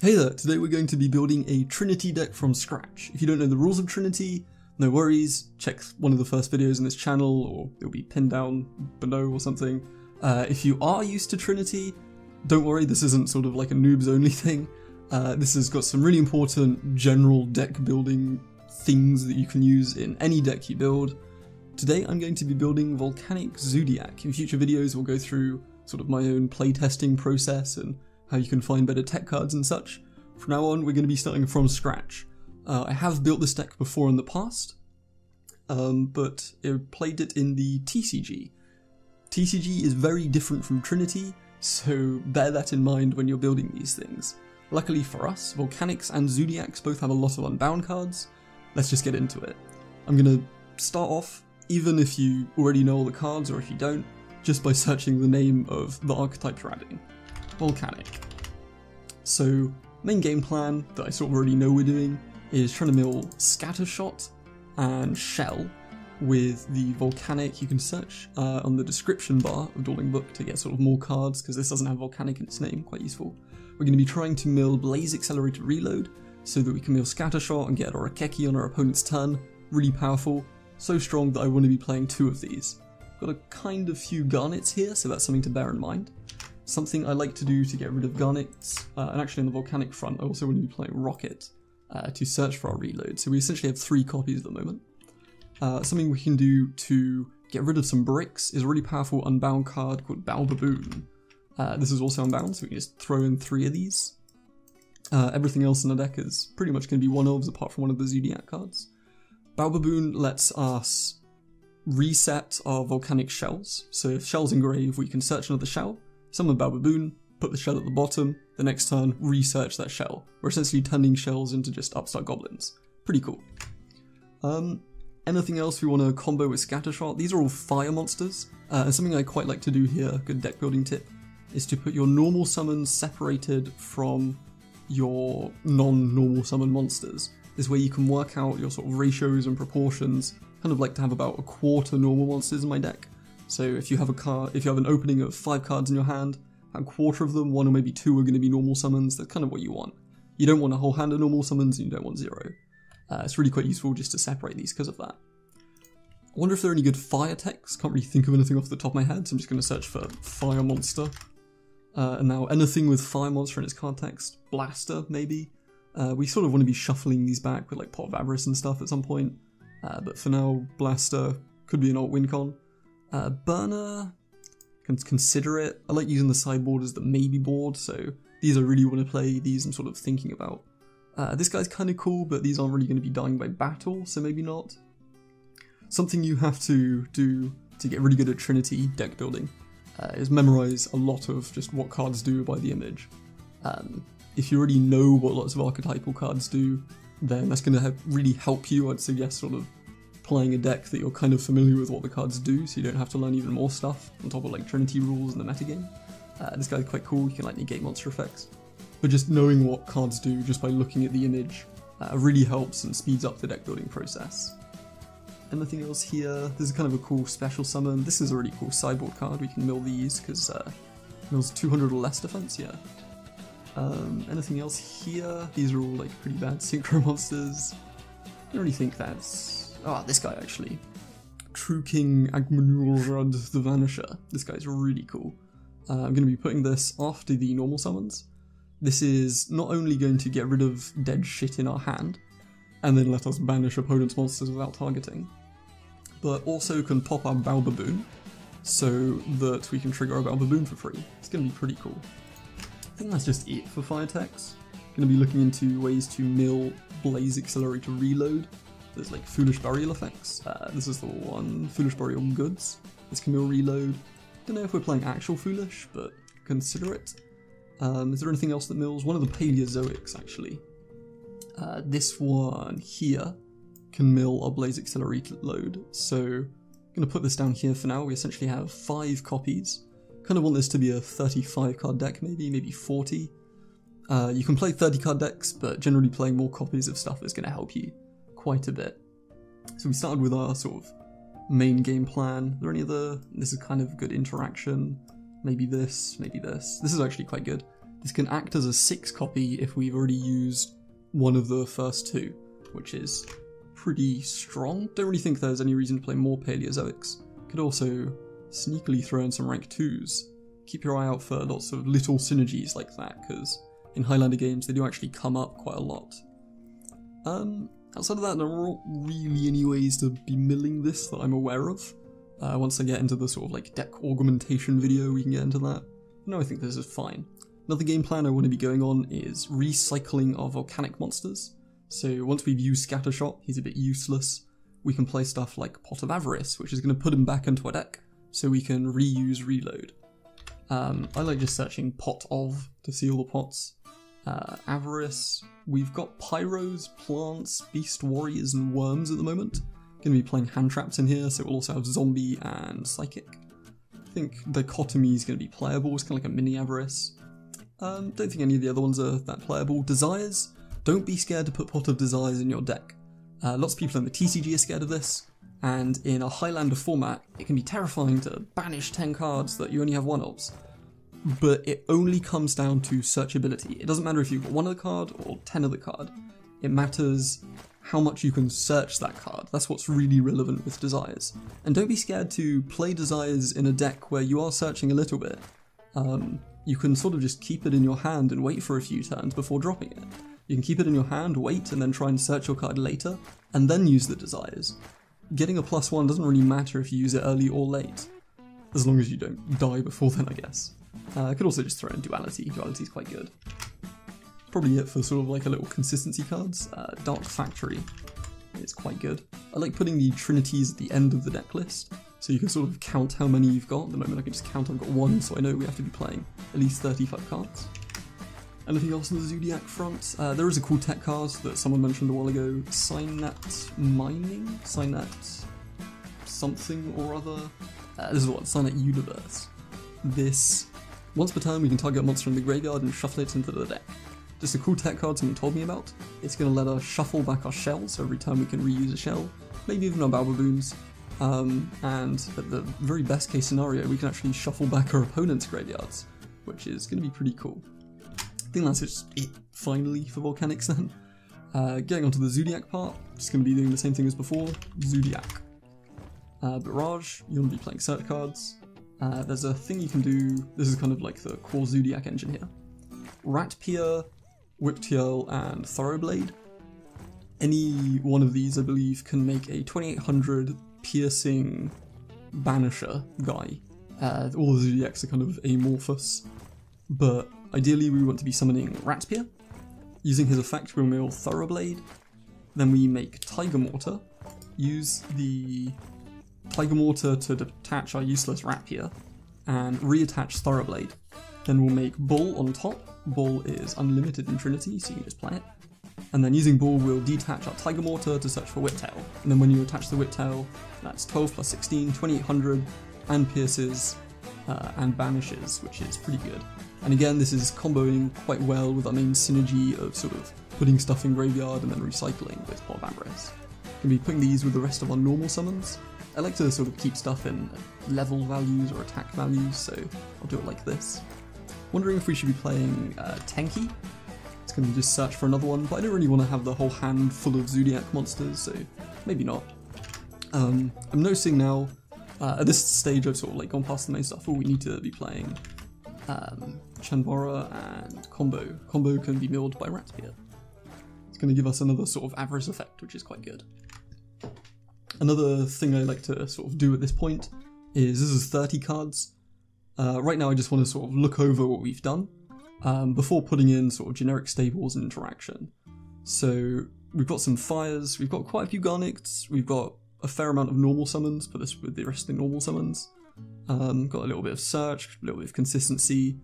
Hey there, today we're going to be building a Trinity deck from scratch. If you don't know the rules of Trinity, no worries, check one of the first videos in this channel, or it'll be pinned down below or something. If you are used to Trinity, don't worry, this isn't sort of like a noobs only thing. This has got some really important general deck building things that you can use in any deck you build. Today I'm going to be building Volcanic Zodiac. In future videos we'll go through sort of my own playtesting process and how you can find better tech cards and such. From now on we're going to be starting from scratch. I have built this deck before in the past, but I played it in the TCG. TCG is very different from Trinity, so bear that in mind when you're building these things. Luckily for us, Volcanics and Zodiacs both have a lot of unbound cards. Let's just get into it. I'm going to start off, even if you already know all the cards or if you don't, just by searching the name of the archetype you're adding. Volcanic. So, main game plan that I sort of already know we're doing is trying to mill Scattershot and Shell with the Volcanic. You can search on the description bar of Dueling Book to get sort of more cards, because this doesn't have Volcanic in its name, quite useful. We're going to be trying to mill Blaze Accelerated Reload so that we can mill Scattershot and get Orakeki on our opponent's turn. Really powerful, so strong that I want to be playing 2 of these. Got a kind of few Garnets here, so that's something to bear in mind. Something I like to do to get rid of Garnets, and actually on the Volcanic front I also want to be playing Rocket to search for our reload, so we essentially have 3 copies at the moment. Something we can do to get rid of some bricks is a really powerful unbound card called Baobaboon. This is also unbound, so we can just throw in 3 of these. Everything else in the deck is pretty much going to be 1-ofs apart from one of the Zodiac cards. Baobaboon lets us reset our Volcanic shells, so if Shell's engraved we can search another shell, summon Baobaboon, put the shell at the bottom, the next turn research that shell. We're essentially turning shells into just upstart goblins. Pretty cool. Anything else we want to combo with Scattershot? These are all fire monsters, and something I quite like to do here, good deck building tip, is to put your normal summons separated from your non-normal summon monsters. This way you can work out your sort of ratios and proportions. Kind of like to have about a quarter normal monsters in my deck. So if you have an opening of 5 cards in your hand, a quarter of them, 1 or maybe 2 are going to be normal summons. That's kind of what you want. You don't want a whole hand of normal summons and you don't want 0. It's really quite useful just to separate these because of that. I wonder if there are any good fire techs. Can't really think of anything off the top of my head, so I'm just going to search for fire monster. And now anything with fire monster in its card text. Blaster, maybe. We sort of want to be shuffling these back with like Pot of Avarice and stuff at some point. But for now, Blaster could be an alt win con. Burner, can consider it. I like using the sideboard as the maybe board, so these I really want to play, these I'm sort of thinking about. This guy's kind of cool, but these aren't really going to be dying by battle, so maybe not. Something you have to do to get really good at Trinity deck building is memorize a lot of just what cards do by the image. If you already know what lots of archetypal cards do, then that's going to really help you. I'd suggest sort of playing a deck that you're kind of familiar with what the cards do, so you don't have to learn even more stuff on top of like Trinity rules and the metagame. This guy's quite cool, you can like negate monster effects. But just knowing what cards do just by looking at the image really helps and speeds up the deck building process. Anything else here? This is kind of a cool special summon. This is a really cool sideboard card, we can mill these because mills 200 or less defense, yeah. Anything else here? These are all like pretty bad synchro monsters. I don't really think that's... Ah, this guy actually. True King Agmanurad the Vanisher. This guy's really cool. I'm going to be putting this after the normal summons. This is not only going to get rid of dead shit in our hand, and then let us banish opponent's monsters without targeting, but also can pop our Baobaboon, so that we can trigger our Baobaboon for free. It's going to be pretty cool. I think that's just it for fire techs. Going to be looking into ways to mill Blaze Accelerator Reload. There's like Foolish Burial effects. This is the one, Foolish Burial Goods. This can mill reload. Don't know if we're playing actual Foolish, but consider it. Is there anything else that mills? One of the Paleozoics actually. This one here can mill our Blaze Accelerated Load. So I'm going to put this down here for now. We essentially have 5 copies. Kind of want this to be a 35 card deck, maybe 40. You can play 30 card decks, but generally playing more copies of stuff is going to help you quite a bit. So we started with our sort of main game plan. Are there any other... This is kind of good interaction. Maybe this, maybe this. This is actually quite good. This can act as a 6 copy if we've already used one of the first 2, which is pretty strong. Don't really think there's any reason to play more Paleozoics. Could also sneakily throw in some rank 2s. Keep your eye out for lots of little synergies like that, because in Highlander games they do actually come up quite a lot. Outside of that, there aren't really any ways to be milling this that I'm aware of. Once I get into the sort of like deck augmentation video, we can get into that. No, I think this is fine. Another game plan I want to be going on is recycling our volcanic monsters. So once we've used Scattershot, he's a bit useless. We can play stuff like Pot of Avarice, which is going to put him back into our deck, so we can reuse reload. I like just searching Pot of to see all the pots. Avarice, we've got Pyros, Plants, Beast Warriors and Worms at the moment. Going to be playing Hand Traps in here, so we'll also have Zombie and Psychic. I think Dichotomy is going to be playable, it's kind of like a mini Avarice. Don't think any of the other ones are that playable. Desires, don't be scared to put Pot of Desires in your deck. Lots of people in the TCG are scared of this, and in a Highlander format, it can be terrifying to banish 10 cards that you only have 1 of. But it only comes down to searchability. It doesn't matter if you've got 1 of the card or 10 of the card. It matters how much you can search that card. That's what's really relevant with Desires. And don't be scared to play Desires in a deck where you are searching a little bit. You can sort of just keep it in your hand and wait for a few turns before dropping it. You can keep it in your hand, wait, and then try and search your card later, and then use the Desires. Getting a +1 doesn't really matter if you use it early or late, as long as you don't die before then, I guess. I could also just throw in Duality. Duality's quite good. Probably it for sort of like a little consistency cards. Dark Factory is quite good. I like putting the Trinities at the end of the deck list, so you can sort of count how many you've got. At the moment I can just count I've got 1, so I know we have to be playing at least 35 cards. Anything else on the Zodiac front? There is a cool tech card that someone mentioned a while ago, Synat Mining? Synat something or other? This is what, Synat Universe. This, once per turn we can target a monster in the graveyard and shuffle it into the deck. Just a cool tech card someone told me about. It's going to let us shuffle back our shell, so every time we can reuse a shell, maybe even our Bababoons. And at the very best case scenario, we can actually shuffle back our opponent's graveyards, which is going to be pretty cool. I think that's just it, finally, for Volcanics then. Getting onto the Zodiac part, just going to be doing the same thing as before, Zodiac. Barrage, you want to be playing search cards. There's a thing you can do, this is kind of like the core Zodiac engine here. Ratpier, Whiptail and Thoroughblade. Any one of these, I believe, can make a 2800 piercing banisher guy. All the Zodiacs are kind of amorphous, but ideally we want to be summoning Ratpier. Using his effect we'll mill Thoroughblade, then we make Tiger Mortar, use the Tiger Mortar to detach our useless Ratpier, and reattach Thoroughblade. Then we'll make Bull on top. Bull is unlimited in Trinity, so you can just play it. And then using Bull, we'll detach our Tiger Mortar to search for Whiptail. And then when you attach the Whiptail, that's 12 plus 16, 2800, and pierces, and banishes, which is pretty good. And again, this is comboing quite well with our main synergy of sort of putting stuff in graveyard and then recycling with Pot of Avarice. We'll be putting these with the rest of our normal summons. I like to sort of keep stuff in level values or attack values, so I'll do it like this. Wondering if we should be playing Tenki. It's going to just search for another one, but I don't really want to have the whole hand full of Zodiac monsters, so maybe not. I'm noticing now, at this stage I've sort of like gone past the main stuff, we need to be playing Chanbara and Combo. Combo can be milled by Ratpier. It's going to give us another sort of Avarice effect, which is quite good. Another thing I like to sort of do at this point is, this is 30 cards. Right now I just want to sort of look over what we've done before putting in sort of generic stables and interaction. So we've got some fires, we've got quite a few Garnets, we've got a fair amount of normal summons, put this with the rest of the normal summons. Got a little bit of search, a little bit of consistency.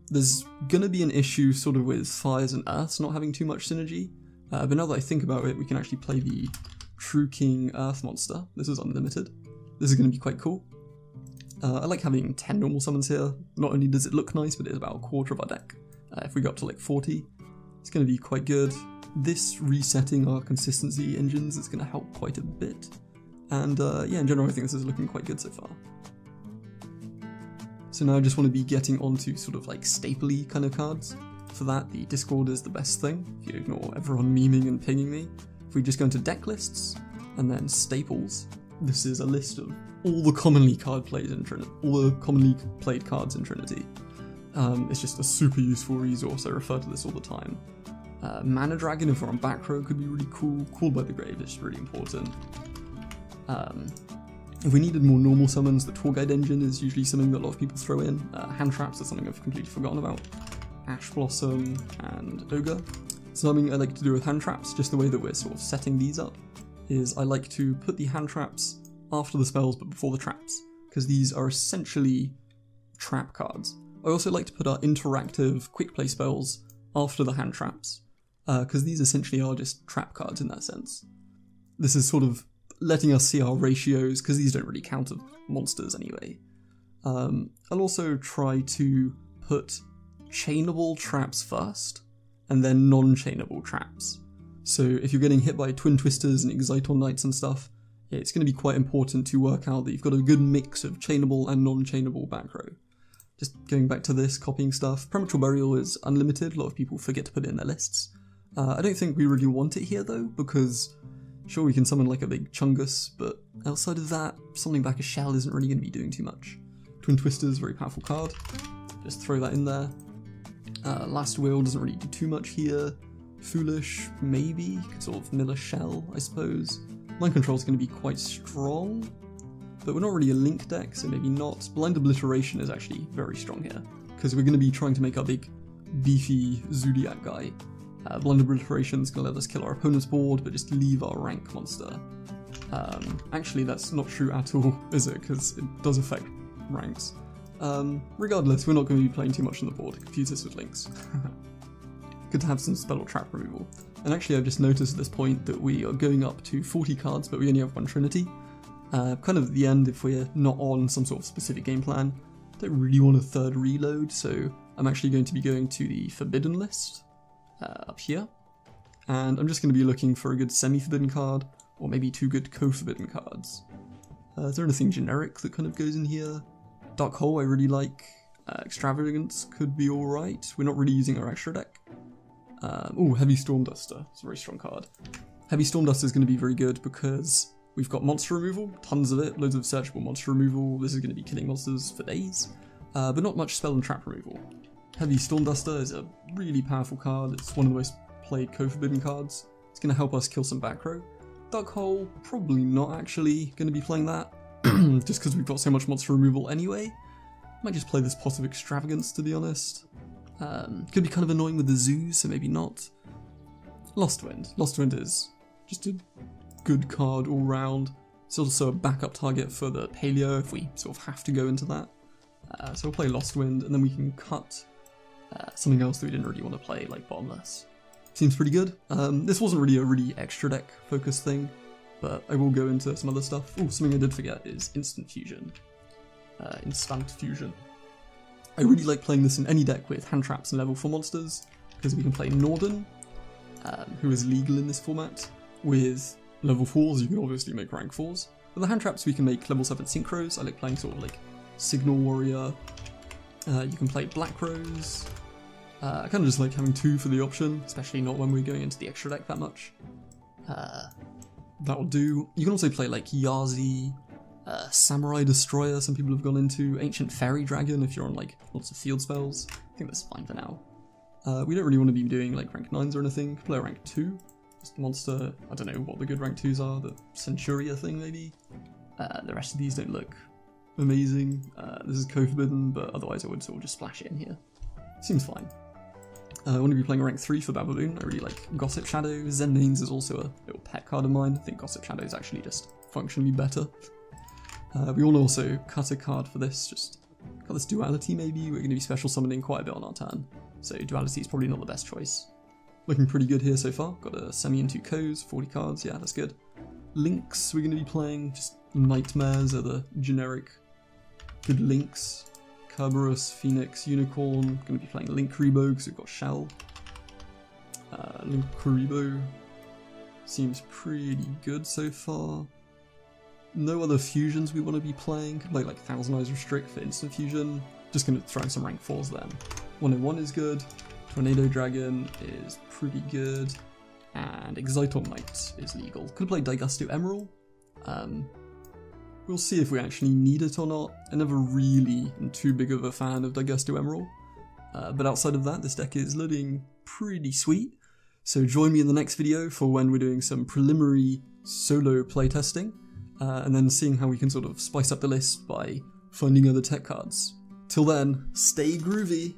There's going to be an issue sort of with fires and earths not having too much synergy, but now that I think about it, we can actually play the True King Earth monster. This is unlimited. This is going to be quite cool. I like having 10 normal summons here. Not only does it look nice, but it is about a quarter of our deck. If we go up to like 40, it's going to be quite good. This resetting our consistency engines is going to help quite a bit. And yeah, in general I think this is looking quite good so far. So now I just want to be getting onto sort of like stapley kind of cards. For that, the Discord is the best thing, if you ignore everyone memeing and pinging me. If we just go into deck lists, and then staples, this is a list of all the commonly played cards in Trinity. It's just a super useful resource, I refer to this all the time. Mana Dragon, if we're on back row, could be really cool. Called by the Grave is really important. If we needed more normal summons, the Tour Guide Engine is usually something that a lot of people throw in. Hand Traps are something I've completely forgotten about. Ash Blossom and Ogre. Something I like to do with Hand Traps, just the way that we're sort of setting these up, is I like to put the Hand Traps after the spells but before the traps, because these are essentially trap cards. I also like to put our interactive quick play spells after the Hand Traps, because these essentially are just trap cards in that sense. This is sort of letting us see our ratios, because these don't really count as monsters anyway. I'll also try to put chainable traps first, and then non-chainable traps. So if you're getting hit by Twin Twisters and Exciton Knights and stuff, it's going to be quite important to work out that you've got a good mix of chainable and non-chainable back row. Just going back to this, copying stuff, Premature Burial is unlimited, a lot of people forget to put it in their lists. I don't think we really want it here though, because sure we can summon like a big Chungus, but outside of that, summoning back a shell isn't really going to be doing too much. Twin Twisters, very powerful card, just throw that in there. Last Will doesn't really do too much here. Foolish, maybe, sort of mill a shell, I suppose. Mind Control is going to be quite strong, but we're not really a link deck, so maybe not. Blind Obliteration is actually very strong here, because we're going to be trying to make our big, beefy Zodiac guy. Blind Obliteration is going to let us kill our opponent's board, but just leave our rank monster. Actually, that's not true at all, is it? Because it does affect ranks. Regardless, we're not going to be playing too much on the board. Confuse us with links. Good to have some spell or trap removal. And actually, I've just noticed at this point that we are going up to 40 cards, but we only have one Trinity. Kind of at the end, if we're not on some sort of specific game plan, don't really want a third reload, so I'm actually going to be going to the Forbidden list up here. And I'm just going to be looking for a good semi-forbidden card, or maybe two good co-forbidden cards. Is there anything generic that kind of goes in here? Dark Hole I really like. Extravagance could be alright. We're not really using our extra deck. Ooh, Heavy Stormduster. It's a very strong card. Heavy Stormduster is going to be very good because we've got monster removal, tons of it, loads of searchable monster removal. This is going to be killing monsters for days, but not much spell and trap removal. Heavy Stormduster is a really powerful card. It's one of the most played co-forbidden cards. It's going to help us kill some back row. Dark Hole, probably not actually going to be playing that, just because we've got so much monster removal anyway. Might just play this Pot of Extravagance, to be honest. Could be kind of annoying with the zoo, so maybe not. Lost Wind. Lost Wind is just a good card all round. It's also a backup target for the Paleo if we sort of have to go into that. So we'll play Lost Wind, and then we can cut something else that we didn't really want to play, like Bottomless. Seems pretty good. This wasn't really a really extra deck focused thing, but I will go into some other stuff. Oh, something I did forget is Instant Fusion. Instant Fusion. I really like playing this in any deck with hand traps and level 4 monsters, because we can play Norden, who is legal in this format, with level 4s. You can obviously make rank 4s. With the hand traps we can make level 7 synchros. I like playing sort of like Signal Warrior. You can play Black Rose. I kind of just like having 2 for the option, especially not when we're going into the extra deck that much. That'll do. You can also play like Yazi, Samurai Destroyer, some people have gone into, Ancient Fairy Dragon if you're on like lots of field spells. I think that's fine for now. We don't really want to be doing like rank 9s or anything. Play a rank 2. Just monster, I don't know what the good rank 2s are, the Centuria thing maybe. The rest of these don't look amazing. This is co-forbidden, but otherwise I would sort of just splash it in here. Seems fine. I want to be playing a rank 3 for Bababoon. I really like Gossip Shadow. Zen Names is also a little pet card of mine. I think Gossip Shadow is actually just functionally better. We will also cut a card for this, just cut this Duality maybe. We're going to be special summoning quite a bit on our turn, so Duality is probably not the best choice. Looking pretty good here so far. Got a Semi and 2 Ko's, 40 cards, yeah, that's good. Links, we're going to be playing just Knightmares are the generic good links. Kerberos, Phoenix, Unicorn, going to be playing Link Kuriboh because we've got Shell. Link Kuriboh seems pretty good so far. No other fusions we want to be playing. Could play like Thousand Eyes Restrict for instant fusion. just going to throw in some rank 4s then. 101 is good, Tornado Dragon is pretty good, and Excitor Knight is legal. Could play Daigusto Emerald. We'll see if we actually need it or not. I never really am too big of a fan of Daigusto Emerald, but outside of that, this deck is looking pretty sweet. So join me in the next video for when we're doing some preliminary solo playtesting, and then seeing how we can sort of spice up the list by finding other tech cards. Till then, stay groovy!